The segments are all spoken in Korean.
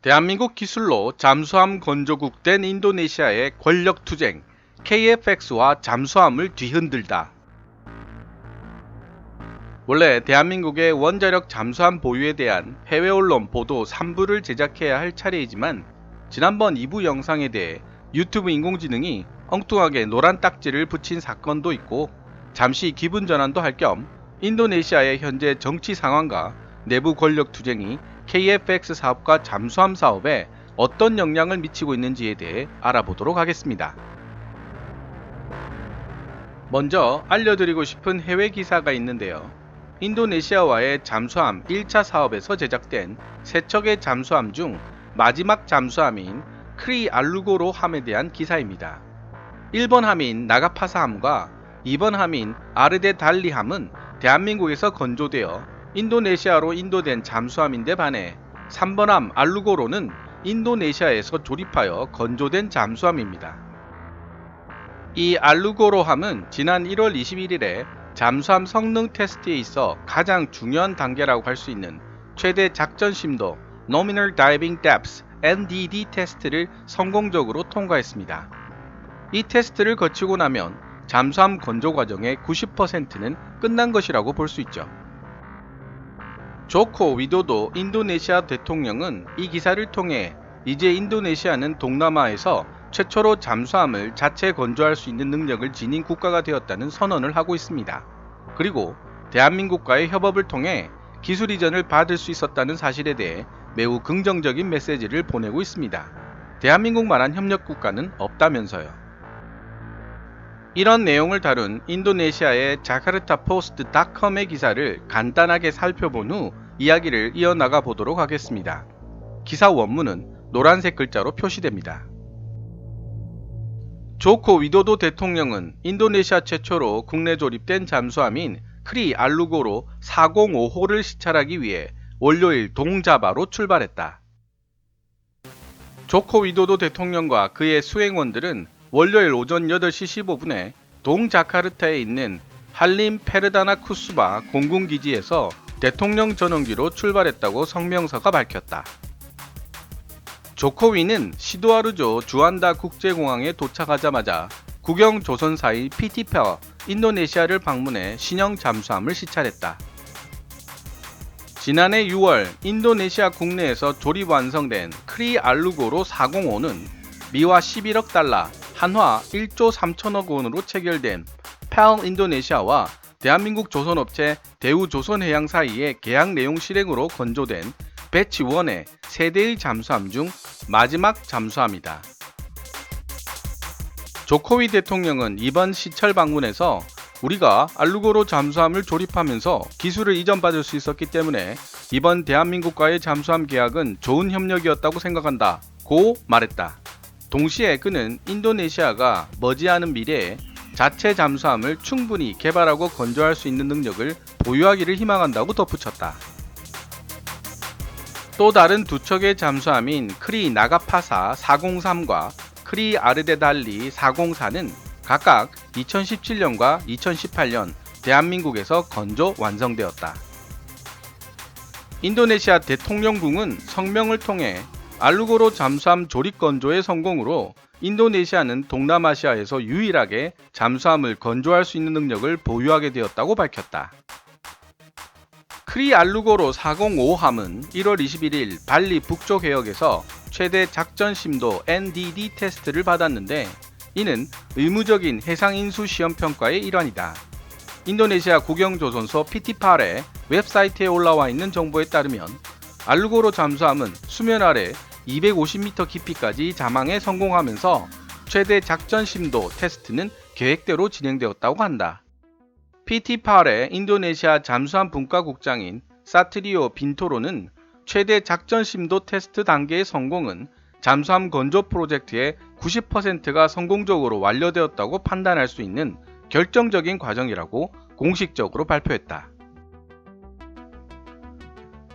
대한민국 기술로 잠수함 건조국 된 인도네시아의 권력투쟁, KFX와 잠수함을 뒤흔들다. 원래 대한민국의 원자력 잠수함 보유에 대한 해외 언론 보도 3부를 제작해야 할 차례이지만 지난번 2부 영상에 대해 유튜브 인공지능이 엉뚱하게 노란 딱지를 붙인 사건도 있고 잠시 기분 전환도 할 겸 인도네시아의 현재 정치 상황과 내부 권력 투쟁이 KFX 사업과 잠수함 사업에 어떤 영향을 미치고 있는지에 대해 알아보도록 하겠습니다. 먼저 알려드리고 싶은 해외 기사가 있는데요. 인도네시아와의 잠수함 1차 사업에서 제작된 세 척의 잠수함 중 마지막 잠수함인 크리 알루고로 함에 대한 기사입니다. 1번 함인 나가파사함과 2번 함인 아르데 달리 함은 대한민국에서 건조되어 인도네시아로 인도된 잠수함인데 반해 3번 함 알루고로는 인도네시아에서 조립하여 건조된 잠수함입니다. 이 알루고로 함은 지난 1월 21일에 잠수함 성능 테스트에 있어 가장 중요한 단계라고 할 수 있는 최대 작전 심도 Nominal Diving Depth NDD 테스트를 성공적으로 통과했습니다. 이 테스트를 거치고 나면 잠수함 건조 과정의 90%는 끝난 것이라고 볼 수 있죠. 조코 위도도 인도네시아 대통령은 이 기사를 통해 이제 인도네시아는 동남아에서 최초로 잠수함을 자체 건조할 수 있는 능력을 지닌 국가가 되었다는 선언을 하고 있습니다. 그리고 대한민국과의 협업을 통해 기술 이전을 받을 수 있었다는 사실에 대해 매우 긍정적인 메시지를 보내고 있습니다. 대한민국만한 협력 국가는 없다면서요. 이런 내용을 다룬 인도네시아의 자카르타 포스트닷컴의 기사를 간단하게 살펴본 후 이야기를 이어나가 보도록 하겠습니다. 기사 원문은 노란색 글자로 표시됩니다. 조코 위도도 대통령은 인도네시아 최초로 국내 조립된 잠수함인 크리 알루고로 405호를 시찰하기 위해 월요일 동자바로 출발했다. 조코 위도도 대통령과 그의 수행원들은 월요일 오전 8시 15분에 동자카르타에 있는 할림 페르다나 쿠스바 공군기지에서 대통령 전용기로 출발했다고 성명서가 밝혔다. 조코위는 시도아르조 주안다 국제공항에 도착하자마자 국영조선사의 PT페어 인도네시아를 방문해 신형 잠수함을 시찰했다. 지난해 6월 인도네시아 국내에서 조립 완성된 크리 알루고로 405는 미화 11억 달러, 한화 1조 3천억 원으로 체결된 펠 인도네시아와 대한민국 조선업체 대우조선해양 사이의 계약 내용 실행으로 건조된 배치 1의 세대의 잠수함 중 마지막 잠수함이다. 조코위 대통령은 이번 시찰 방문에서 우리가 알루고로 잠수함을 조립하면서 기술을 이전받을 수 있었기 때문에 이번 대한민국과의 잠수함 계약은 좋은 협력이었다고 생각한다 고 말했다. 동시에 그는 인도네시아가 머지않은 미래에 자체 잠수함을 충분히 개발하고 건조할 수 있는 능력을 보유하기를 희망한다고 덧붙였다. 또 다른 두 척의 잠수함인 크리 나가파사 403과 크리 아르데달리 404는 각각 2017년과 2018년 대한민국에서 건조 완성되었다. 인도네시아 대통령궁은 성명을 통해 알루고로 잠수함 조립 건조의 성공으로 인도네시아는 동남아시아에서 유일하게 잠수함을 건조할 수 있는 능력을 보유하게 되었다고 밝혔다. 크리 알루고로 405함은 1월 21일 발리 북쪽 해역에서 최대 작전 심도 NDD 테스트를 받았는데 이는 의무적인 해상 인수 시험 평가의 일환이다. 인도네시아 국영조선소 PTPAR의 웹사이트에 올라와 있는 정보에 따르면 알루고로 잠수함은 수면 아래 250m 깊이까지 잠항에 성공하면서 최대 작전 심도 테스트는 계획대로 진행되었다고 한다. PTPAR의 인도네시아 잠수함 분과국장인 사트리오 빈토로는 최대 작전 심도 테스트 단계의 성공은 잠수함 건조 프로젝트의 90%가 성공적으로 완료되었다고 판단할 수 있는 결정적인 과정이라고 공식적으로 발표했다.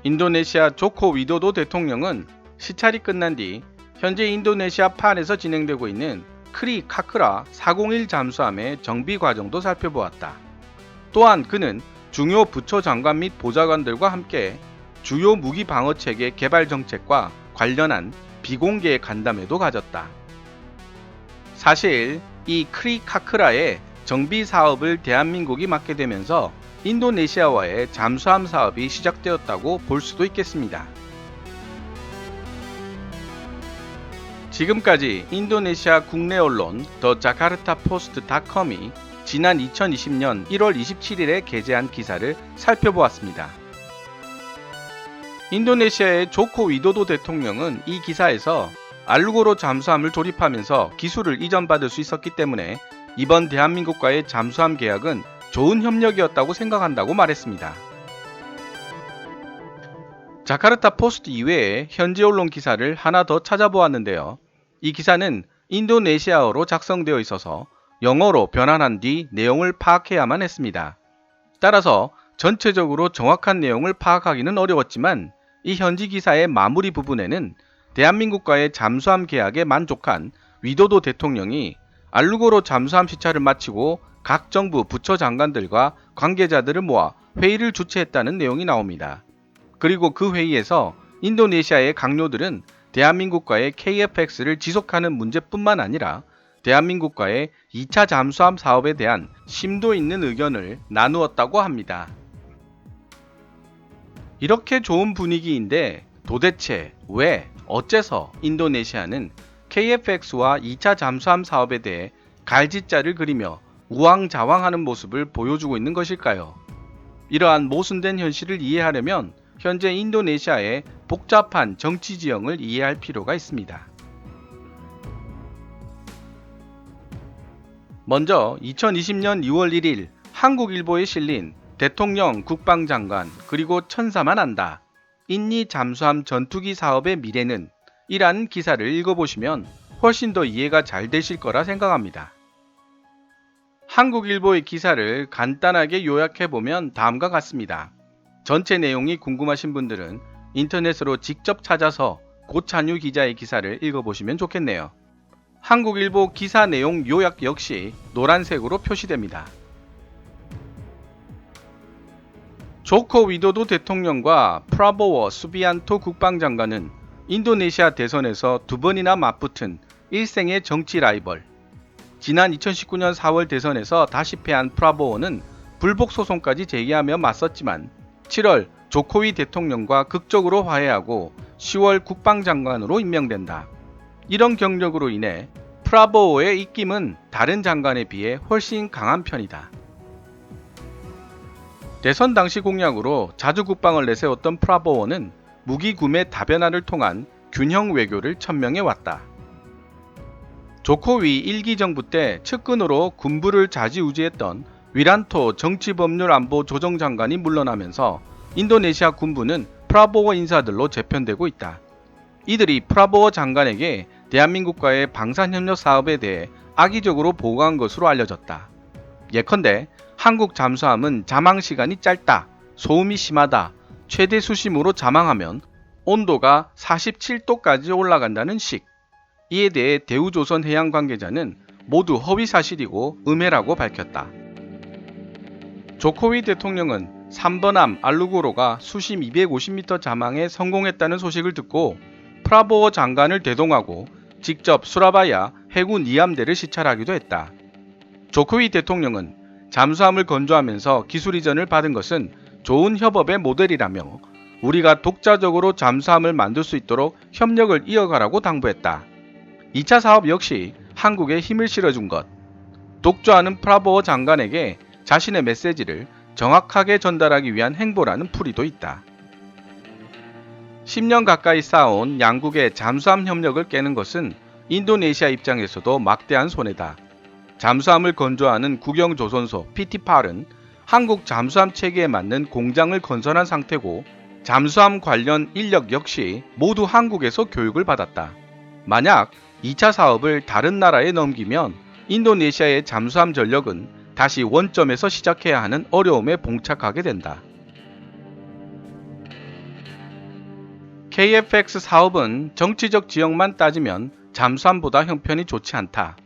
인도네시아 조코 위도도 대통령은 시찰이 끝난 뒤 현재 인도네시아 판에서 진행되고 있는 크리 카크라 401 잠수함의 정비 과정도 살펴보았다. 또한 그는 중요 부처 장관 및 보좌관들과 함께 주요 무기 방어 체계 개발 정책과 관련한 비공개 간담회도 가졌다. 사실 이 크리카크라의 정비 사업을 대한민국이 맡게 되면서 인도네시아와의 잠수함 사업이 시작되었다고 볼 수도 있겠습니다. 지금까지 인도네시아 국내 언론 더 자카르타 포스트닷컴이 지난 2020년 1월 27일에 게재한 기사를 살펴보았습니다. 인도네시아의 조코 위도도 대통령은 이 기사에서 알루고로 잠수함을 조립하면서 기술을 이전받을 수 있었기 때문에 이번 대한민국과의 잠수함 계약은 좋은 협력이었다고 생각한다고 말했습니다. 자카르타 포스트 이외에 현지 언론 기사를 하나 더 찾아보았는데요. 이 기사는 인도네시아어로 작성되어 있어서 영어로 변환한 뒤 내용을 파악해야만 했습니다. 따라서 전체적으로 정확한 내용을 파악하기는 어려웠지만 이 현지 기사의 마무리 부분에는 대한민국과의 잠수함 계약에 만족한 위도도 대통령이 알루고로 잠수함 시찰을 마치고 각 정부 부처 장관들과 관계자들을 모아 회의를 주최했다는 내용이 나옵니다. 그리고 그 회의에서 인도네시아의 강요들은 대한민국과의 KFX를 지속하는 문제뿐만 아니라 대한민국과의 2차 잠수함 사업에 대한 심도 있는 의견을 나누었다고 합니다. 이렇게 좋은 분위기인데 도대체 왜, 어째서 인도네시아는 KFX와 2차 잠수함 사업에 대해 갈짓자를 그리며 우왕좌왕하는 모습을 보여주고 있는 것일까요? 이러한 모순된 현실을 이해하려면 현재 인도네시아의 복잡한 정치 지형을 이해할 필요가 있습니다. 먼저 2020년 2월 1일 한국일보에 실린 대통령, 국방장관, 그리고 천사만 안다. 인니 잠수함 전투기 사업의 미래는? 이라는 기사를 읽어보시면 훨씬 더 이해가 잘 되실 거라 생각합니다. 한국일보의 기사를 간단하게 요약해보면 다음과 같습니다. 전체 내용이 궁금하신 분들은 인터넷으로 직접 찾아서 고찬유 기자의 기사를 읽어보시면 좋겠네요. 한국일보 기사 내용 요약 역시 노란색으로 표시됩니다. 조코 위도도 대통령과 프라보워 수비안토 국방장관은 인도네시아 대선에서 두 번이나 맞붙은 일생의 정치 라이벌. 지난 2019년 4월 대선에서 다시 패한 프라보워는 불복 소송까지 제기하며 맞섰지만 7월 조코위 대통령과 극적으로 화해하고 10월 국방장관으로 임명된다. 이런 경력으로 인해 프라보워의 입김은 다른 장관에 비해 훨씬 강한 편이다. 대선 당시 공약으로 자주 국방을 내세웠던 프라보워는 무기 구매 다변화를 통한 균형 외교를 천명해 왔다. 조코위 1기 정부 때 측근으로 군부를 좌지우지했던 위란토 정치법률안보 조정장관이 물러나면서 인도네시아 군부는 프라보워 인사들로 재편되고 있다. 이들이 프라보워 장관에게 대한민국과의 방산협력 사업에 대해 악의적으로 보고한 것으로 알려졌다. 예컨대 한국 잠수함은 잠항 시간이 짧다, 소음이 심하다, 최대 수심으로 잠항하면 온도가 47도까지 올라간다는 식. 이에 대해 대우조선 해양 관계자는 모두 허위사실이고 음해라고 밝혔다. 조코위 대통령은 3번함 알루고로가 수심 250m 잠항에 성공했다는 소식을 듣고 프라보워 장관을 대동하고 직접 수라바야 해군 이함대를 시찰하기도 했다. 조코위 대통령은 잠수함을 건조하면서 기술 이전을 받은 것은 좋은 협업의 모델이라며 우리가 독자적으로 잠수함을 만들 수 있도록 협력을 이어가라고 당부했다. 2차 사업 역시 한국에 힘을 실어준 것. 독주하는 프라보워 장관에게 자신의 메시지를 정확하게 전달하기 위한 행보라는 풀이도 있다. 10년 가까이 쌓아온 양국의 잠수함 협력을 깨는 것은 인도네시아 입장에서도 막대한 손해다. 잠수함을 건조하는 국영조선소 PT팔은 한국 잠수함 체계에 맞는 공장을 건설한 상태고 잠수함 관련 인력 역시 모두 한국에서 교육을 받았다. 만약 2차 사업을 다른 나라에 넘기면 인도네시아의 잠수함 전력은 다시 원점에서 시작해야 하는 어려움에 봉착하게 된다. KFX 사업은 정치적 지형만 따지면 잠수함보다 형편이 좋지 않다.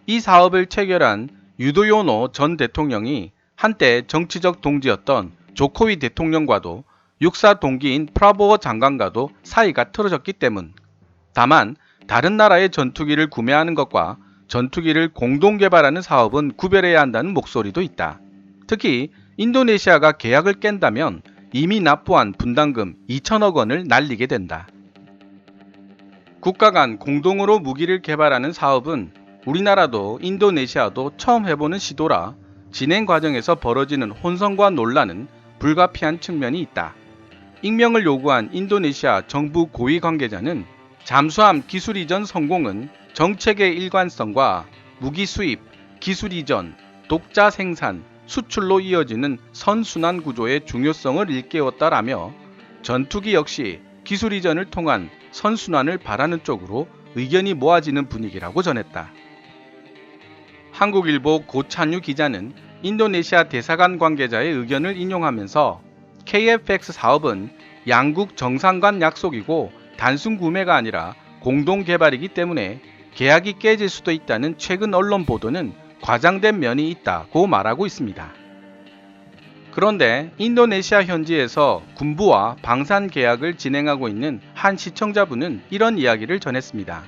이 사업을 체결한 유도요노 전 대통령이 한때 정치적 동지였던 조코위 대통령과도 육사 동기인 프라보어 장관과도 사이가 틀어졌기 때문. 다만 다른 나라의 전투기를 구매하는 것과 전투기를 공동 개발하는 사업은 구별해야 한다는 목소리도 있다. 특히 인도네시아가 계약을 깬다면 이미 납부한 분담금 2천억 원을 날리게 된다. 국가 간 공동으로 무기를 개발하는 사업은 우리나라도 인도네시아도 처음 해보는 시도라 진행 과정에서 벌어지는 혼선과 논란은 불가피한 측면이 있다. 익명을 요구한 인도네시아 정부 고위 관계자는 잠수함 기술 이전 성공은 정책의 일관성과 무기 수입, 기술 이전, 독자 생산, 수출로 이어지는 선순환 구조의 중요성을 일깨웠다라며 전투기 역시 기술 이전을 통한 선순환을 바라는 쪽으로 의견이 모아지는 분위기라고 전했다. 한국일보 고찬유 기자는 인도네시아 대사관 관계자의 의견을 인용하면서 KF-X 사업은 양국 정상 간 약속이고 단순 구매가 아니라 공동 개발이기 때문에 계약이 깨질 수도 있다는 최근 언론 보도는 과장된 면이 있다고 말하고 있습니다. 그런데 인도네시아 현지에서 군부와 방산 계약을 진행하고 있는 한 시청자분은 이런 이야기를 전했습니다.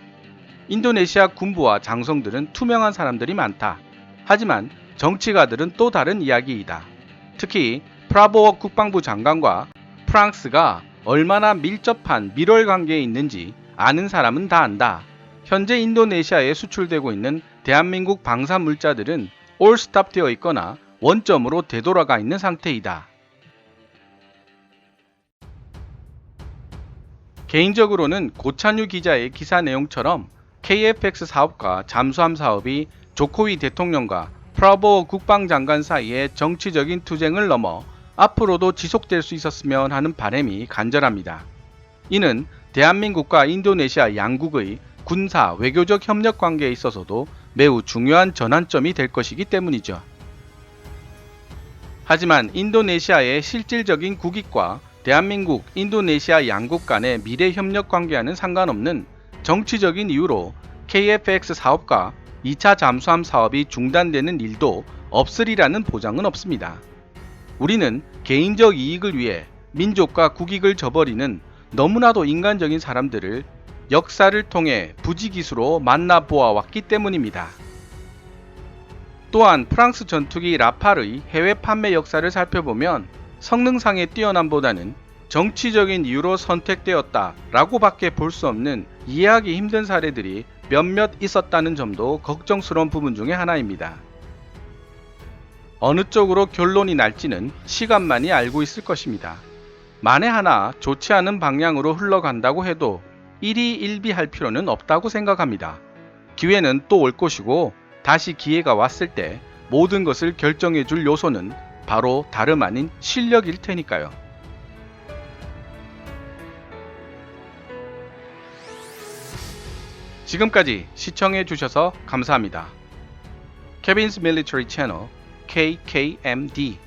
인도네시아 군부와 장성들은 투명한 사람들이 많다. 하지만 정치가들은 또 다른 이야기이다. 특히 프라보어 국방부 장관과 프랑스가 얼마나 밀접한 밀월 관계에 있는지 아는 사람은 다 안다. 현재 인도네시아에 수출되고 있는 대한민국 방산 물자들은 올스탑 되어 있거나 원점으로 되돌아가 있는 상태이다. 개인적으로는 고찬유 기자의 기사 내용처럼 KF-X 사업과 잠수함 사업이 조코위 대통령과 프라보어 국방장관 사이의 정치적인 투쟁을 넘어 앞으로도 지속될 수 있었으면 하는 바람이 간절합니다. 이는 대한민국과 인도네시아 양국의 군사, 외교적 협력 관계에 있어서도 매우 중요한 전환점이 될 것이기 때문이죠. 하지만 인도네시아의 실질적인 국익과 대한민국, 인도네시아 양국 간의 미래 협력 관계와는 상관없는 정치적인 이유로 KF-X 사업과 2차 잠수함 사업이 중단되는 일도 없으리라는 보장은 없습니다. 우리는 개인적 이익을 위해 민족과 국익을 저버리는 너무나도 인간적인 사람들을 역사를 통해 부지기수로 만나보아 왔기 때문입니다. 또한 프랑스 전투기 라팔의 해외 판매 역사를 살펴보면 성능상의 뛰어남보다는 정치적인 이유로 선택되었다 라고 밖에 볼 수 없는 이해하기 힘든 사례들이 몇몇 있었다는 점도 걱정스러운 부분 중에 하나입니다. 어느 쪽으로 결론이 날지는 시간만이 알고 있을 것입니다. 만에 하나 좋지 않은 방향으로 흘러간다고 해도 일희일비할 필요는 없다고 생각합니다. 기회는 또 올 것이고 다시 기회가 왔을 때 모든 것을 결정해 줄 요소는 바로 다름 아닌 실력일 테니까요. 지금까지 시청해 주셔서 감사합니다. Kevin's Military Channel KKMD